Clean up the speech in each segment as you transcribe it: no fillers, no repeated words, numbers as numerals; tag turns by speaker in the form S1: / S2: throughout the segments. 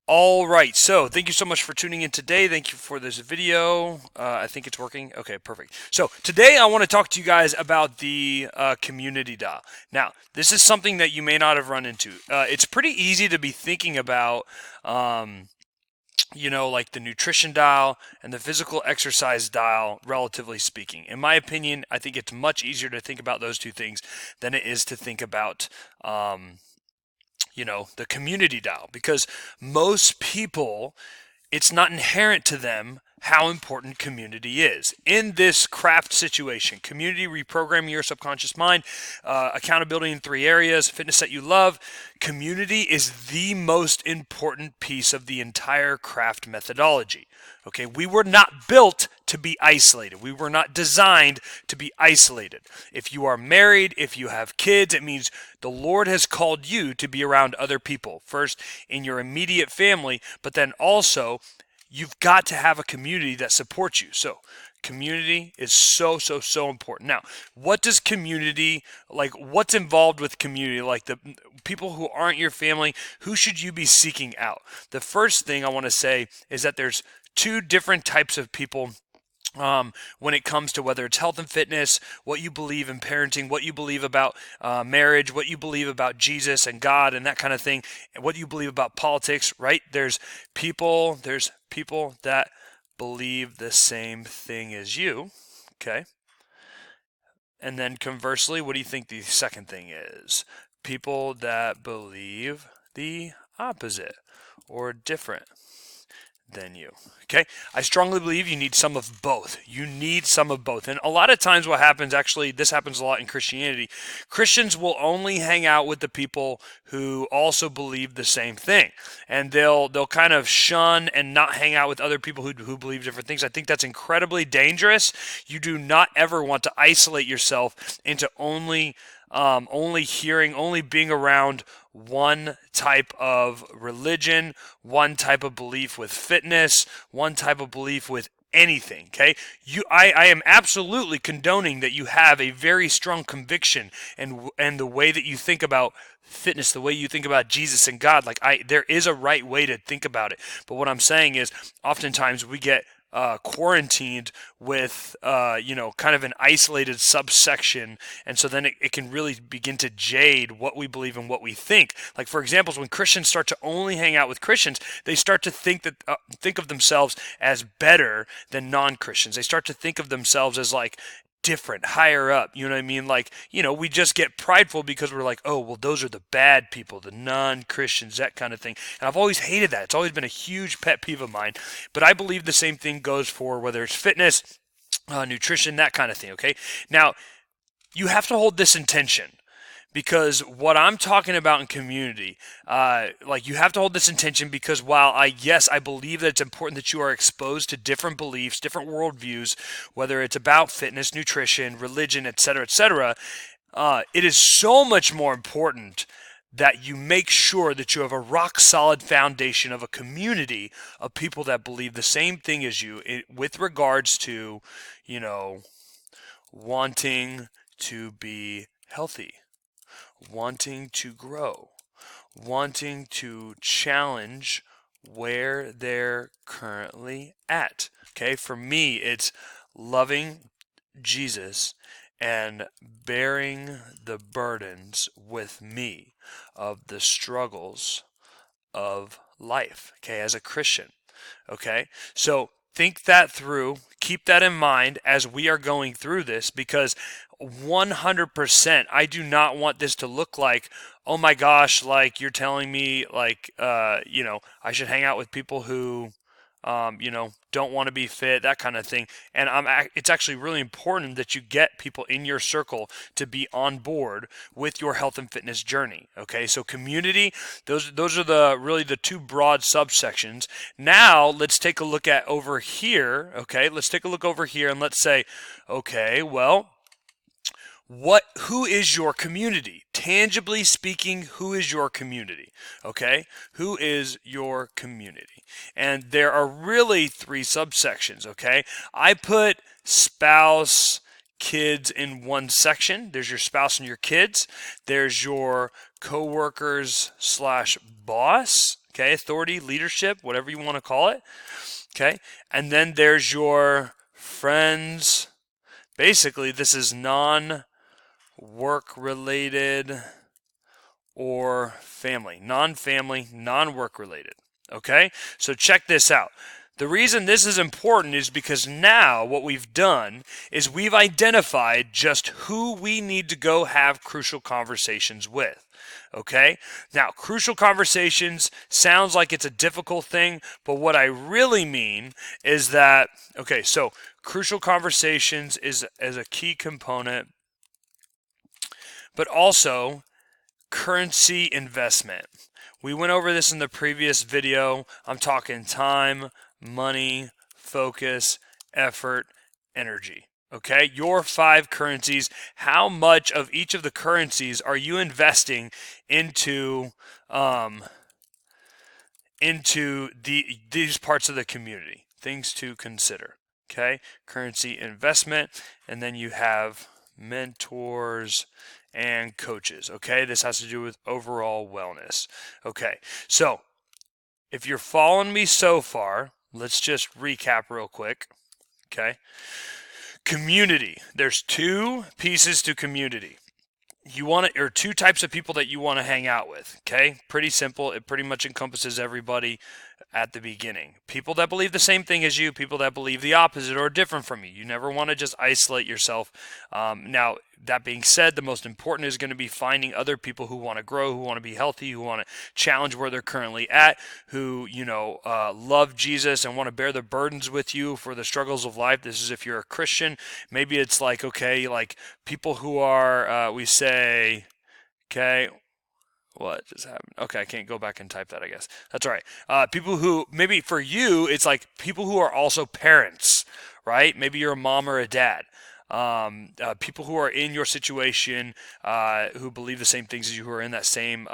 S1: All right, so thank you so much for tuning in today. Thank you for this video. I think it's working. Okay, perfect. So today I want to talk to you guys about the community dial. Now, this is something that you may not have run into. It's pretty easy to be thinking about, um, like the nutrition dial and the physical exercise dial, relatively speaking. In my opinion, I think it's much easier to think about those two things than it is to think about the community dial, because most people, it's not inherent to them how important community is. In this craft situation, community, reprogramming your subconscious mind, accountability in 3 areas, fitness that you love, community is the most important piece of the entire craft methodology. Okay, we were not built to be isolated. We were not designed to be isolated. If you are married, if you have kids, it means the Lord has called you to be around other people. First, in your immediate family, but then also you've got to have a community that supports you. So community is so important. Now, what does community, like what's involved with community, like the people who aren't your family, who should you be seeking out? The first thing I want to say is that there's two different types of people when it comes to whether it's health and fitness, what you believe in parenting, what you believe about marriage, what you believe about Jesus and God and that kind of thing, and what you believe about politics, right? There's people that believe the same thing as you, okay? And then conversely, what do you think the second thing is? People that believe the opposite or different than you. Okay? I strongly believe you need some of both. You need some of both. And a lot of times what happens, actually, this happens a lot in Christianity. Christians will only hang out with the people who also believe the same thing. And they'll kind of shun and not hang out with other people who believe different things. I think that's incredibly dangerous. You do not ever want to isolate yourself into only being around one type of religion, one type of belief with fitness, one type of belief with anything. Okay, I am absolutely condoning that you have a very strong conviction and the way that you think about fitness, the way you think about Jesus and God. There is a right way to think about it. But what I'm saying is, oftentimes we get quarantined with, kind of an isolated subsection. And so then it can really begin to jade what we believe and what we think. Like, for example, when Christians start to only hang out with Christians, they start to think of themselves as better than non-Christians. They start to think of themselves as like different, higher up. You know what I mean? Like, we just get prideful because we're like, oh, well, those are the bad people, the non-Christians, that kind of thing. And I've always hated that. It's always been a huge pet peeve of mine. But I believe the same thing goes for whether it's fitness, nutrition, that kind of thing. Okay. Now, you have to hold this intention, because what I'm talking about in community, you have to hold this intention, because while I believe that it's important that you are exposed to different beliefs, different worldviews, whether it's about fitness, nutrition, religion, etc., it is so much more important that you make sure that you have a rock solid foundation of a community of people that believe the same thing as you with regards to, wanting to be healthy, wanting to grow, wanting to challenge where they're currently at. Okay, for me, it's loving Jesus and bearing the burdens with me of the struggles of life, okay, as a Christian. Okay, so think that through, keep that in mind as we are going through this, because 100% I do not want this to look like, oh my gosh, like you're telling me, like, I should hang out with people who don't want to be fit, that kind of thing. And it's actually really important that you get people in your circle to be on board with your health and fitness journey. Okay, so community, those are the two broad subsections. Now let's take a look at over here. Okay, let's take a look over here and let's say, okay, well, who is your community? Tangibly speaking, who is your community? Okay, who is your community? And there are really 3 subsections. Okay, I put spouse, kids in one section. There's your spouse and your kids. There's your coworkers slash boss. Okay, authority, leadership, whatever you want to call it. Okay, and then there's your friends. Basically, this is non-work related or family. Non-family, non-work related. Okay, so check this out. The reason this is important is because now what we've done is we've identified just who we need to go have crucial conversations with. Okay, now crucial conversations sounds like it's a difficult thing, but what I really mean is that, okay, so crucial conversations is as a key component, but also currency investment. We went over this in the previous video. I'm talking time, money, focus, effort, energy. Okay, your 5 currencies. How much of each of the currencies are you investing into um, these parts of the community? Things to consider. Okay, currency investment, and then you have mentors and coaches. Okay, this has to do with overall wellness. Okay, so if you're following me so far, let's just recap real quick. Okay, community. There's 2 pieces to community. You want to, or 2 types of people that you want to hang out with. Okay, pretty simple. It pretty much encompasses everybody at the beginning. People that believe the same thing as you, people that believe the opposite or different from you. You never want to just isolate yourself. Now, that being said, the most important is going to be finding other people who want to grow, who want to be healthy, who want to challenge where they're currently at, who, love Jesus and want to bear the burdens with you for the struggles of life. This is if you're a Christian. Maybe it's like, okay, like people who are, we say, okay, what just happened? Okay, I can't go back and type that, I guess. That's all right. People who, maybe for you, it's like people who are also parents, right? Maybe you're a mom or a dad. People who are in your situation, who believe the same things as you, who are in that same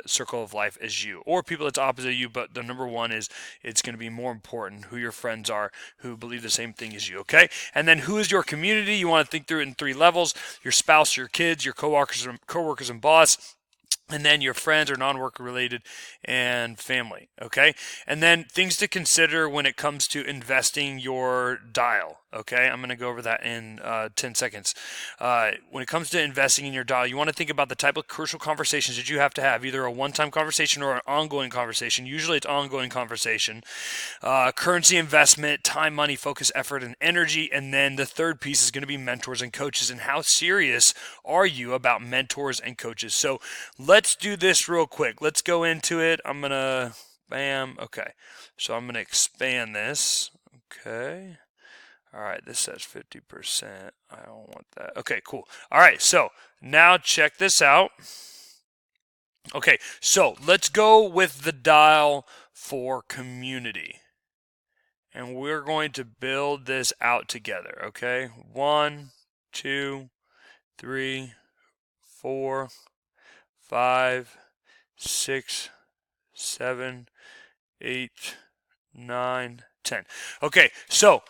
S1: circle of life as you, or people that's opposite of you. But the number one is it's going to be more important who your friends are, who believe the same thing as you. Okay, and then who is your community? You want to think through it in 3 levels: your spouse, your kids, your coworkers, and boss. And then your friends are non-work related and family. Okay, and then things to consider when it comes to investing your dial. Okay, I'm going to go over that in 10 seconds. When it comes to investing in your dial, you want to think about the type of crucial conversations that you have to have, either a one-time conversation or an ongoing conversation. Usually it's ongoing conversation. Currency investment, time, money, focus, effort, and energy. And then the third piece is going to be mentors and coaches. And how serious are you about mentors and coaches? So let's do this real quick. Let's go into it. I'm going to, bam, okay. So I'm going to expand this. Okay. All right, this says 50%. I don't want that. Okay, cool. All right, so now check this out. Okay, so let's go with the dial for community. And we're going to build this out together, okay? 1, 2, 3, 4, 5, 6, 7, 8, 9, 10. Okay, so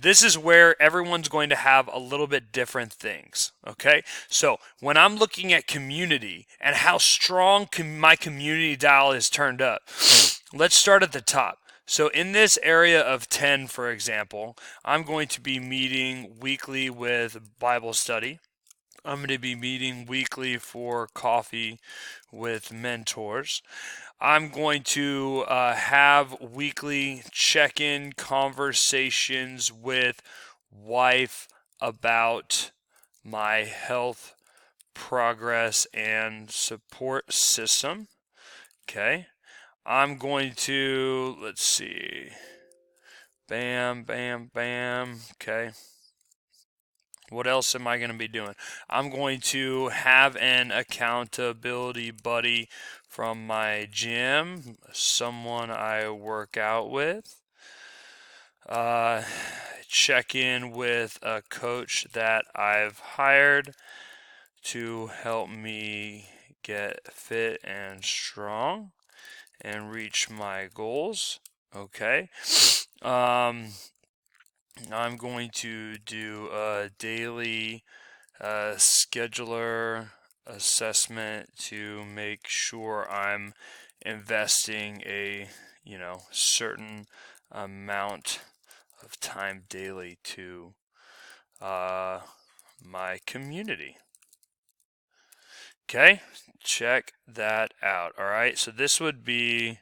S1: this is where everyone's going to have a little bit different things. Okay, so when I'm looking at community and how strong my community dial is turned up, let's start at the top. So in this area of 10, for example, I'm going to be meeting weekly with Bible study. I'm going to be meeting weekly for coffee with mentors. I'm going to have weekly check-in conversations with wife about my health progress and support system. Okay. I'm going to, let's see, bam, bam, bam. Okay. What else am I going to be doing? I'm going to have an accountability buddy from my gym, someone I work out with. Check in with a coach that I've hired to help me get fit and strong and reach my goals. Okay. I'm going to do a daily scheduler assessment to make sure I'm investing a certain amount of time daily to my community. Okay, check that out. All right, so this would be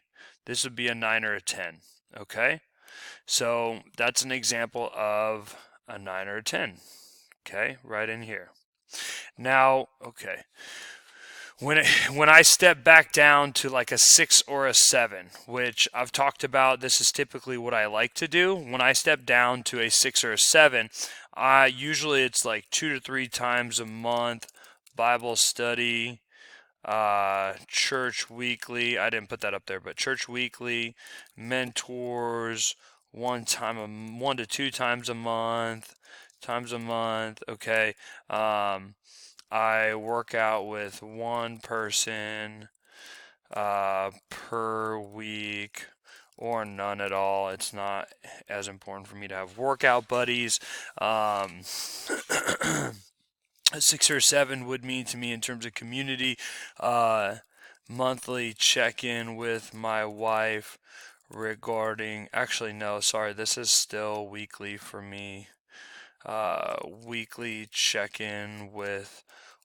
S1: a 9 or a 10. Okay, so that's an example of a 9 or a 10. Okay, right in here. Now, okay, when I step back down to like a 6 or a 7, which I've talked about, this is typically what I like to do. When I step down to a 6 or a 7, usually it's like 2 to 3 times a month, Bible study, church weekly. I didn't put that up there, but church weekly, mentors, 1 to 2 times a month, Okay. I work out with one person per week or none at all. It's not as important for me to have workout buddies. A 6 or 7 would mean to me in terms of community, monthly check-in with my wife regarding, actually no, sorry, this is still weekly for me. Weekly check-in with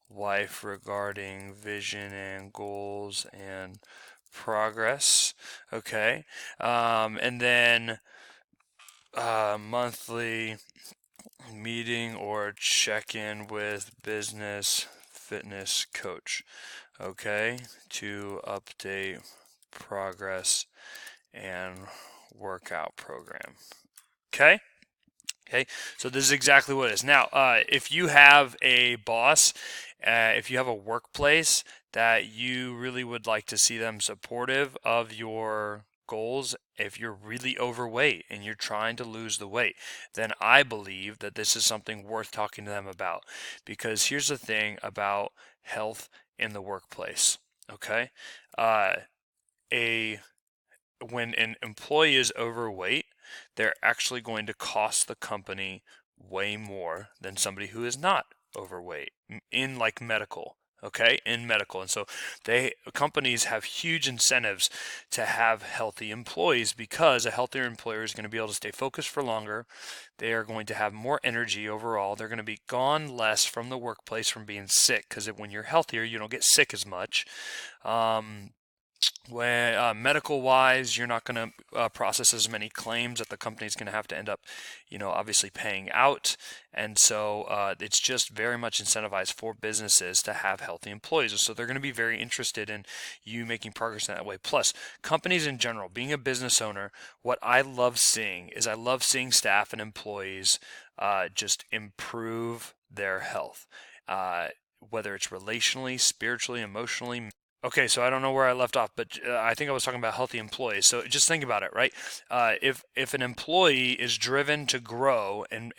S1: wife regarding vision and goals and progress. Okay. And then monthly meeting or check-in with business fitness coach. Okay. To update progress and workout program. Okay. Okay, so this is exactly what it is. Now, if you have a boss, if you have a workplace that you really would like to see them supportive of your goals, if you're really overweight and you're trying to lose the weight, then I believe that this is something worth talking to them about. Because here's the thing about health in the workplace, okay? Uh, a when an employee is overweight, they're actually going to cost the company way more than somebody who is not overweight in like medical. Okay, in medical. And so companies have huge incentives to have healthy employees, because a healthier employer is going to be able to stay focused for longer. They are going to have more energy overall. They're going to be gone less from the workplace from being sick, because when you're healthier, you don't get sick as much. When medical wise, you're not going to process as many claims that the company's going to have to end up, obviously paying out. And so it's just very much incentivized for businesses to have healthy employees. And so they're going to be very interested in you making progress in that way. Plus, companies in general, being a business owner, what I love seeing is I love seeing staff and employees just improve their health, whether it's relationally, spiritually, emotionally. Okay, so I don't know where I left off, but I think I was talking about healthy employees. So just think about it, right? If an employee is driven to grow and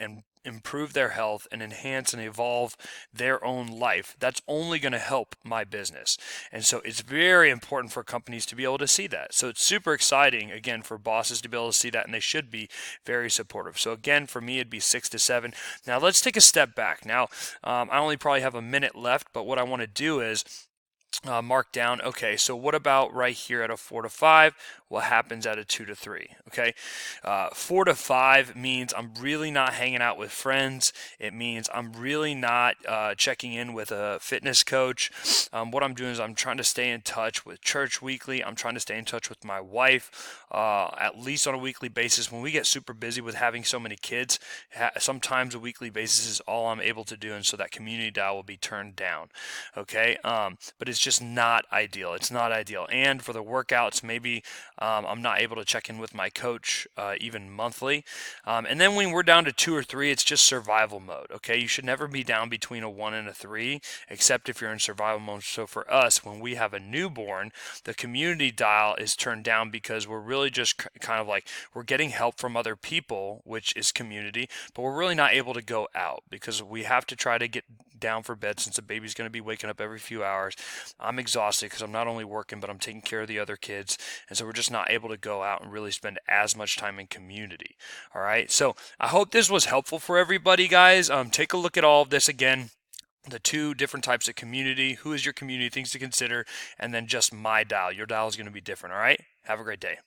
S1: improve their health and enhance and evolve their own life, that's only going to help my business. And so it's very important for companies to be able to see that. So it's super exciting, again, for bosses to be able to see that, and they should be very supportive. So again, for me, it'd be 6 to 7. Now let's take a step back. Now, I only probably have a minute left, but what I want to do is mark down, okay, so what about right here at a 4 to 5? What happens at a 2 to 3? Okay, 4 to 5 means I'm really not hanging out with friends. It means I'm really not checking in with a fitness coach. What I'm doing is I'm trying to stay in touch with church weekly. I'm trying to stay in touch with my wife at least on a weekly basis. When we get super busy with having so many kids, sometimes a weekly basis is all I'm able to do, and so that community dial will be turned down. Okay, but it's just not ideal. It's not ideal. And for the workouts, maybe I'm not able to check in with my coach even monthly. And then when we're down to 2 or 3, it's just survival mode. Okay, you should never be down between a 1 and a 3, except if you're in survival mode. So for us, when we have a newborn, the community dial is turned down, because we're really just kind of like, we're getting help from other people, which is community, but we're really not able to go out because we have to try to get down for bed, since the baby's going to be waking up every few hours. I'm exhausted because I'm not only working, but I'm taking care of the other kids. And so we're just not able to go out and really spend as much time in community. All right. So I hope this was helpful for everybody, guys. Take a look at all of this again. the two different types of community, who is your community, things to consider, and then just my dial. Your dial is going to be different, all right? Have a great day.